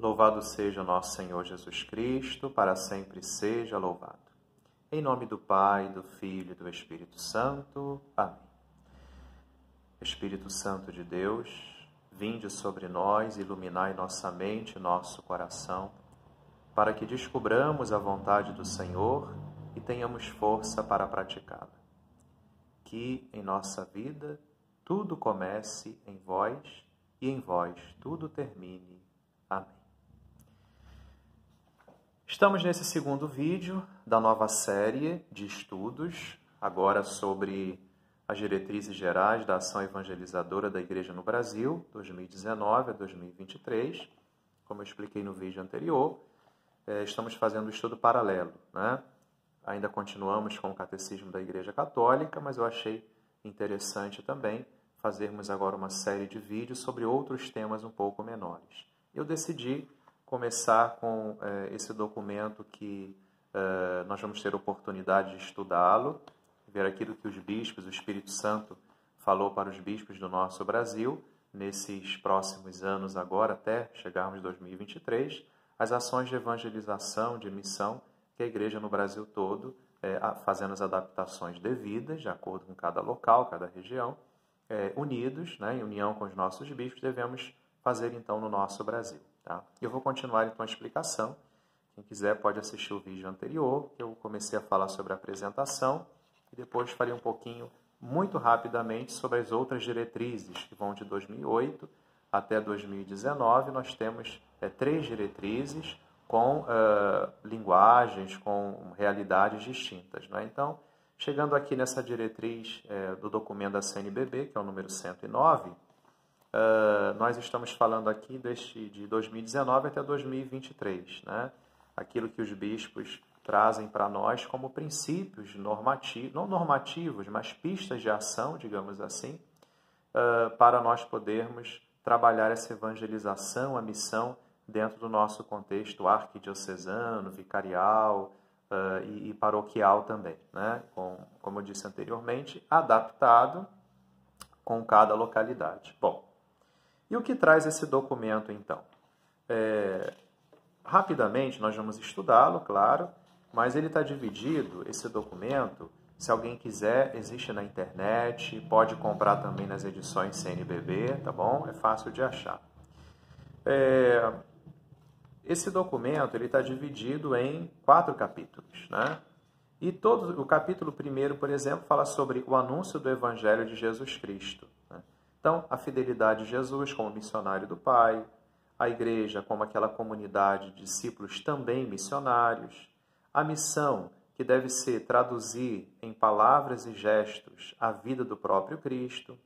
Louvado seja o nosso Senhor Jesus Cristo, para sempre seja louvado. Em nome do Pai, do Filho e do Espírito Santo. Amém. Espírito Santo de Deus, vinde sobre nós, iluminai nossa mente e nosso coração, para que descubramos a vontade do Senhor e tenhamos força para praticá-la. Que em nossa vida tudo comece em vós e em vós tudo termine. Amém. Estamos nesse segundo vídeo da nova série de estudos, agora sobre as diretrizes gerais da ação evangelizadora da Igreja no Brasil, 2019 a 2023. Como eu expliquei no vídeo anterior, estamos fazendo um estudo paralelo, né? Ainda continuamos com o Catecismo da Igreja Católica, mas eu achei interessante também fazermos agora uma série de vídeos sobre outros temas um pouco menores. Eu decidi começar com esse documento que nós vamos ter oportunidade de estudá-lo, ver aquilo que os bispos, o Espírito Santo falou para os bispos do nosso Brasil, nesses próximos anos agora, até chegarmos em 2023, as ações de evangelização, de missão, que a Igreja no Brasil todo, fazendo as adaptações devidas, de acordo com cada local, cada região, unidos, né, em união com os nossos bispos, devemos fazer então no nosso Brasil. Tá? Eu vou continuar então a explicação. Quem quiser pode assistir o vídeo anterior, que eu comecei a falar sobre a apresentação, e depois falei um pouquinho, muito rapidamente, sobre as outras diretrizes, que vão de 2008 até 2019. Nós temos 3 diretrizes com linguagens, com realidades distintas. Né? Então, chegando aqui nessa diretriz do documento da CNBB, que é o número 109, nós estamos falando aqui de 2019 até 2023, né? Aquilo que os bispos trazem para nós como princípios normativos, não normativos, mas pistas de ação, digamos assim, para nós podermos trabalhar essa evangelização, a missão, dentro do nosso contexto arquidiocesano, vicarial e paroquial também, né? Como eu disse anteriormente, adaptado com cada localidade. Bom, e o que traz esse documento, então? Rapidamente, nós vamos estudá-lo, claro, mas ele está dividido, esse documento, se alguém quiser, existe na internet, pode comprar também nas edições CNBB, tá bom? É fácil de achar. Esse documento está dividido em 4 capítulos, né? E o capítulo 1, por exemplo, fala sobre o anúncio do Evangelho de Jesus Cristo. Né? Então, a fidelidade de Jesus como missionário do Pai, a igreja como aquela comunidade de discípulos também missionários, a missão que deve ser traduzir em palavras e gestos a vida do próprio Cristo.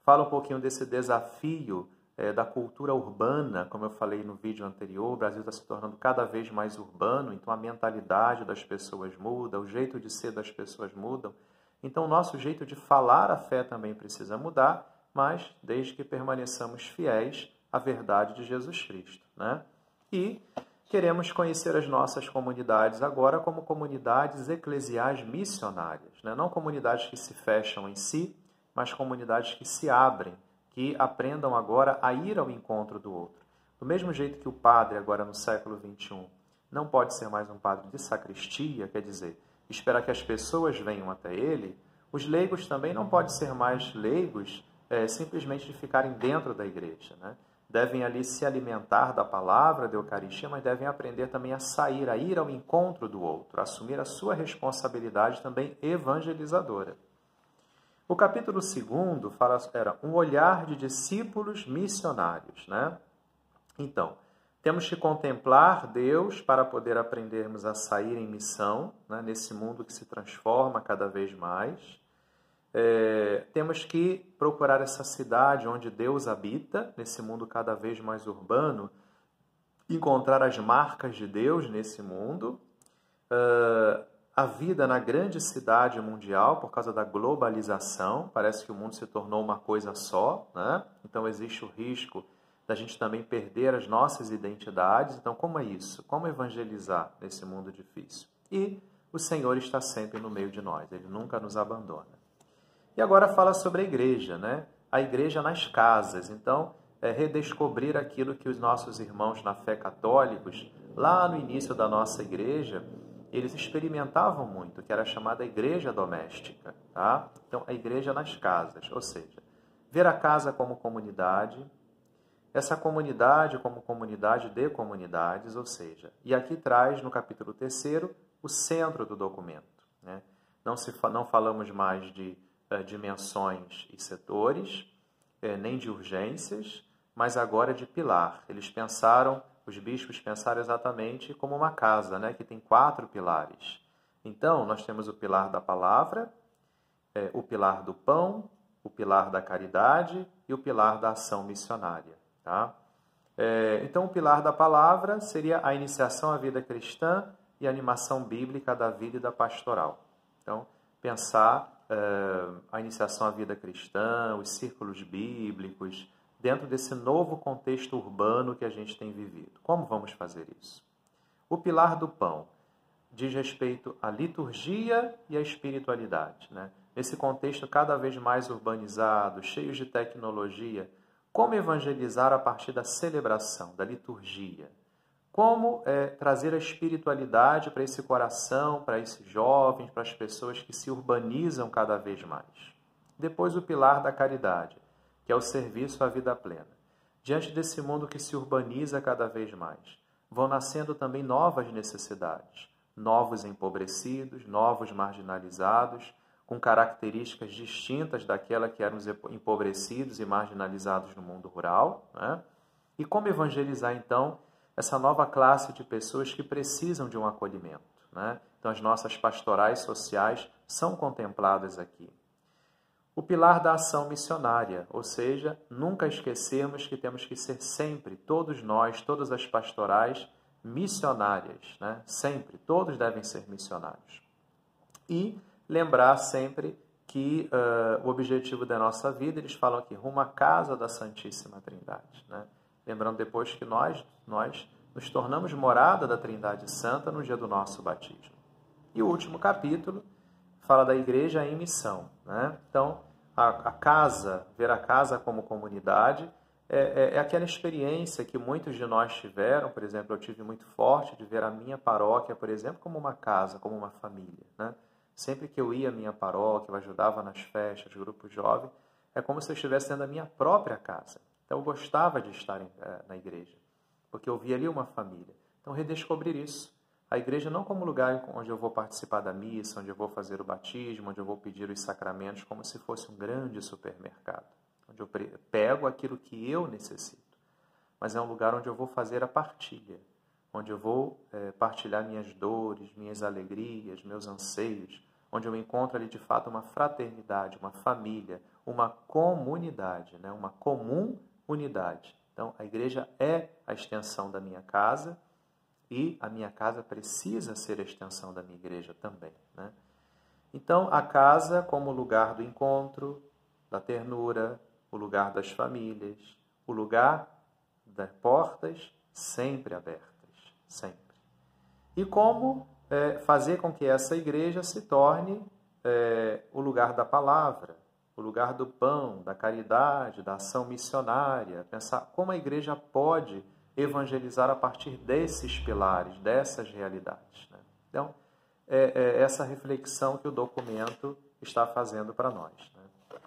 Fala um pouquinho desse desafio da cultura urbana, como eu falei no vídeo anterior, o Brasil está se tornando cada vez mais urbano, então a mentalidade das pessoas muda, o jeito de ser das pessoas mudam. Então o nosso jeito de falar a fé também precisa mudar, mas desde que permaneçamos fiéis à verdade de Jesus Cristo, né? E queremos conhecer as nossas comunidades agora como comunidades eclesiais missionárias, né? Não comunidades que se fecham em si, mas comunidades que se abrem, que aprendam agora a ir ao encontro do outro. Do mesmo jeito que o padre, agora no século XXI, não pode ser mais um padre de sacristia, quer dizer, esperar que as pessoas venham até ele, os leigos também não podem ser mais leigos simplesmente de ficarem dentro da igreja, né? Devem ali se alimentar da palavra, da Eucaristia, mas devem aprender também a sair, a ir ao encontro do outro, a assumir a sua responsabilidade também evangelizadora. O capítulo 2 era um olhar de discípulos missionários, né? Então, temos que contemplar Deus para poder aprendermos a sair em missão, né? Nesse mundo que se transforma cada vez mais. Temos que procurar essa cidade onde Deus habita, nesse mundo cada vez mais urbano, encontrar as marcas de Deus nesse mundo. A vida na grande cidade mundial, por causa da globalização, parece que o mundo se tornou uma coisa só, né? Então existe o risco da gente também perder as nossas identidades. Então, como é isso? Como evangelizar nesse mundo difícil? E o Senhor está sempre no meio de nós, Ele nunca nos abandona. E agora fala sobre a igreja, né? A igreja nas casas. Então, redescobrir aquilo que os nossos irmãos na fé católicos, lá no início da nossa igreja, eles experimentavam muito, que era a chamada igreja doméstica. Tá? Então, a igreja nas casas, ou seja, ver a casa como comunidade, essa comunidade como comunidade de comunidades, ou seja, e aqui traz no capítulo 3º o centro do documento. Né? Não falamos mais de dimensões e setores, nem de urgências, mas agora de pilar. Os bispos pensaram exatamente como uma casa, né, que tem 4 pilares. Então, nós temos o pilar da palavra, o pilar do pão, o pilar da caridade e o pilar da ação missionária. Tá? Então, o pilar da palavra seria a iniciação à vida cristã e a animação bíblica da vida e da pastoral. Então, pensar a iniciação à vida cristã, os círculos bíblicos, dentro desse novo contexto urbano que a gente tem vivido. Como vamos fazer isso? O pilar do pão diz respeito à liturgia e à espiritualidade. Né? Nesse contexto cada vez mais urbanizado, cheio de tecnologia, como evangelizar a partir da celebração, da liturgia? Como trazer a espiritualidade para esse coração, para esses jovens, para as pessoas que se urbanizam cada vez mais? Depois o pilar da caridade, que é o serviço à vida plena. Diante desse mundo que se urbaniza cada vez mais, vão nascendo também novas necessidades, novos empobrecidos, novos marginalizados, com características distintas daquela que eram os empobrecidos e marginalizados no mundo rural. Né? E como evangelizar, então, essa nova classe de pessoas que precisam de um acolhimento. Né? Então, as nossas pastorais sociais são contempladas aqui. O pilar da ação missionária, ou seja, nunca esquecermos que temos que ser sempre, todos nós, todas as pastorais, missionárias. Né? Sempre, todos devem ser missionários. E lembrar sempre que o objetivo da nossa vida, eles falam aqui, rumo à casa da Santíssima Trindade. Né? Lembrando depois que nós nos tornamos morada da Trindade Santa no dia do nosso batismo. E o último capítulo fala da igreja em missão. Né? Então, a casa, ver a casa como comunidade, é aquela experiência que muitos de nós tiveram. Por exemplo, eu tive muito forte de ver a minha paróquia, por exemplo, como uma casa, como uma família. Né? Sempre que eu ia à minha paróquia, eu ajudava nas festas, grupos jovens, é como se eu estivesse dentro da minha própria casa. Então, eu gostava de estar na igreja, porque eu via ali uma família. Então, redescobrir isso. A igreja não como lugar onde eu vou participar da missa, onde eu vou fazer o batismo, onde eu vou pedir os sacramentos, como se fosse um grande supermercado, onde eu pego aquilo que eu necessito. Mas é um lugar onde eu vou fazer a partilha, onde eu vou partilhar minhas dores, minhas alegrias, meus anseios, onde eu encontro ali de fato uma fraternidade, uma família, uma comunidade, né? Uma comum unidade. Então, a igreja é a extensão da minha casa e a minha casa precisa ser a extensão da minha igreja também. Né? Então, a casa como lugar do encontro, da ternura, o lugar das famílias, o lugar das portas sempre abertas, sempre. E como fazer com que essa igreja se torne o lugar da palavra, o lugar do pão, da caridade, da ação missionária, pensar como a igreja pode evangelizar a partir desses pilares, dessas realidades. Né? Então, essa reflexão que o documento está fazendo para nós. Né?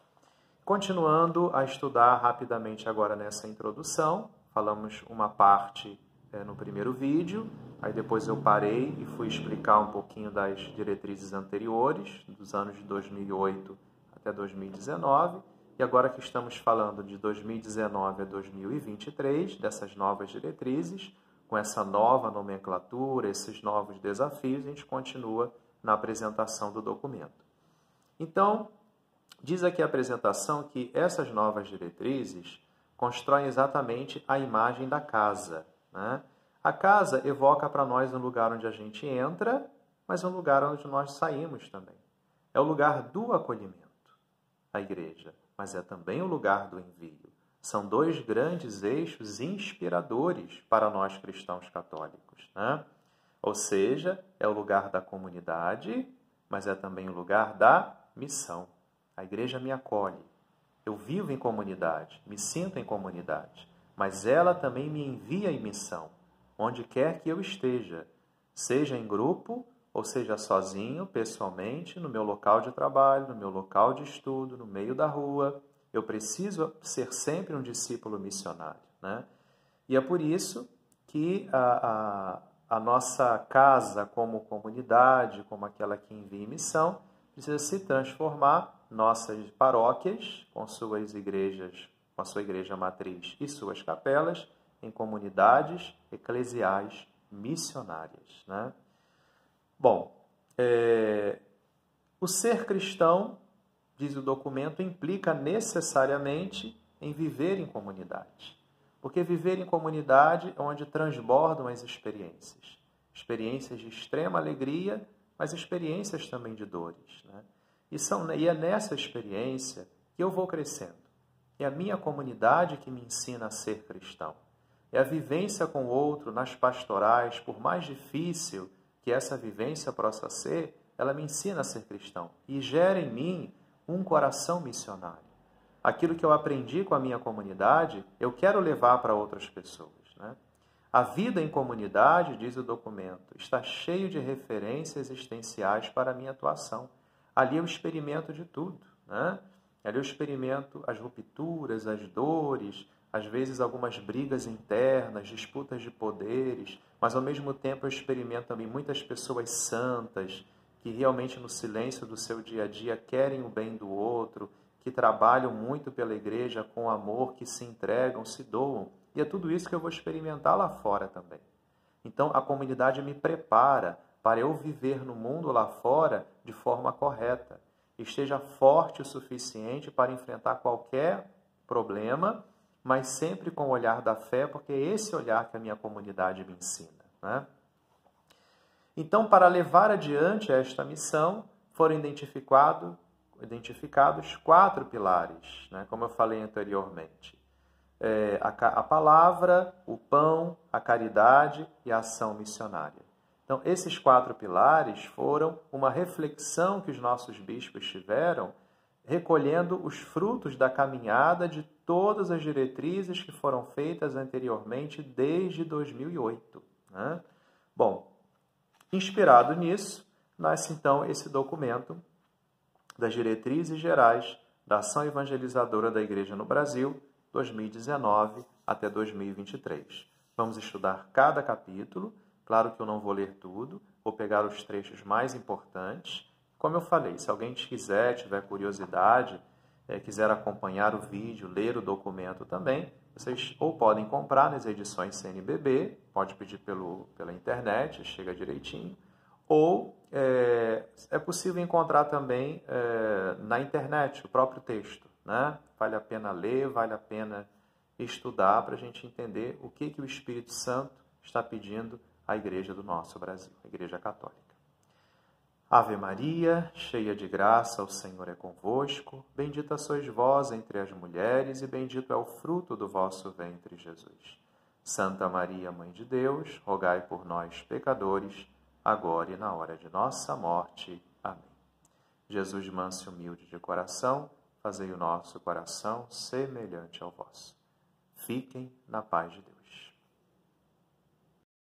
Continuando a estudar rapidamente agora nessa introdução, falamos uma parte no primeiro vídeo, aí depois eu parei e fui explicar um pouquinho das diretrizes anteriores, dos anos de 2008 até 2019, e agora que estamos falando de 2019 a 2023, dessas novas diretrizes, com essa nova nomenclatura, esses novos desafios, a gente continua na apresentação do documento. Então, diz aqui a apresentação que essas novas diretrizes constroem exatamente a imagem da casa. Né? A casa evoca para nós um lugar onde a gente entra, mas um lugar onde nós saímos também. É o lugar do acolhimento, a igreja, mas é também o lugar do envio. São dois grandes eixos inspiradores para nós cristãos católicos. Né? Ou seja, é o lugar da comunidade, mas é também o lugar da missão. A igreja me acolhe. Eu vivo em comunidade, me sinto em comunidade, mas ela também me envia em missão, onde quer que eu esteja, seja em grupo ou seja sozinho, pessoalmente, no meu local de trabalho, no meu local de estudo, no meio da rua. Eu preciso ser sempre um discípulo missionário, né? E é por isso que a nossa casa como comunidade, como aquela que envia em missão, precisa se transformar, nossas paróquias, com suas igrejas, com a sua igreja matriz e suas capelas, em comunidades eclesiais missionárias, né? Bom, o ser cristão, diz o documento, implica necessariamente em viver em comunidade. Porque viver em comunidade é onde transbordam as experiências. Experiências de extrema alegria, mas experiências também de dores, né? E é nessa experiência que eu vou crescendo. É a minha comunidade que me ensina a ser cristão. É a vivência com o outro nas pastorais, por mais difícil que essa vivência possa ser, ela me ensina a ser cristão e gera em mim um coração missionário. Aquilo que eu aprendi com a minha comunidade, eu quero levar para outras pessoas, né? A vida em comunidade, diz o documento, está cheio de referências existenciais para a minha atuação. Ali eu experimento de tudo, né? Ali eu experimento as rupturas, as dores, às vezes algumas brigas internas, disputas de poderes, mas ao mesmo tempo eu experimento também muitas pessoas santas, que realmente no silêncio do seu dia a dia querem o bem do outro, que trabalham muito pela igreja com amor, que se entregam, se doam. E é tudo isso que eu vou experimentar lá fora também. Então a comunidade me prepara para eu viver no mundo lá fora de forma correta. Esteja forte o suficiente para enfrentar qualquer problema, mas sempre com o olhar da fé, porque é esse olhar que a minha comunidade me ensina, né? Então, para levar adiante esta missão, foram identificados 4 pilares, né? Como eu falei anteriormente. A palavra, o pão, a caridade e a ação missionária. Então, esses 4 pilares foram uma reflexão que os nossos bispos tiveram, recolhendo os frutos da caminhada de todas as diretrizes que foram feitas anteriormente desde 2008. Né? Bom, inspirado nisso, nasce então esse documento das diretrizes gerais da ação evangelizadora da Igreja no Brasil, 2019 até 2023. Vamos estudar cada capítulo. Claro que eu não vou ler tudo, vou pegar os trechos mais importantes. Como eu falei, se alguém quiser, tiver curiosidade, quiser acompanhar o vídeo, ler o documento também, vocês ou podem comprar nas edições CNBB, pode pedir pela internet, chega direitinho, ou é possível encontrar também na internet o próprio texto, né? Vale a pena ler, vale a pena estudar para a gente entender o que o Espírito Santo está pedindo à Igreja do nosso Brasil, a Igreja Católica. Ave Maria, cheia de graça, o Senhor é convosco. Bendita sois vós entre as mulheres e bendito é o fruto do vosso ventre, Jesus. Santa Maria, Mãe de Deus, rogai por nós, pecadores, agora e na hora de nossa morte. Amém. Jesus, manso e humilde de coração, fazei o nosso coração semelhante ao vosso. Fiquem na paz de Deus.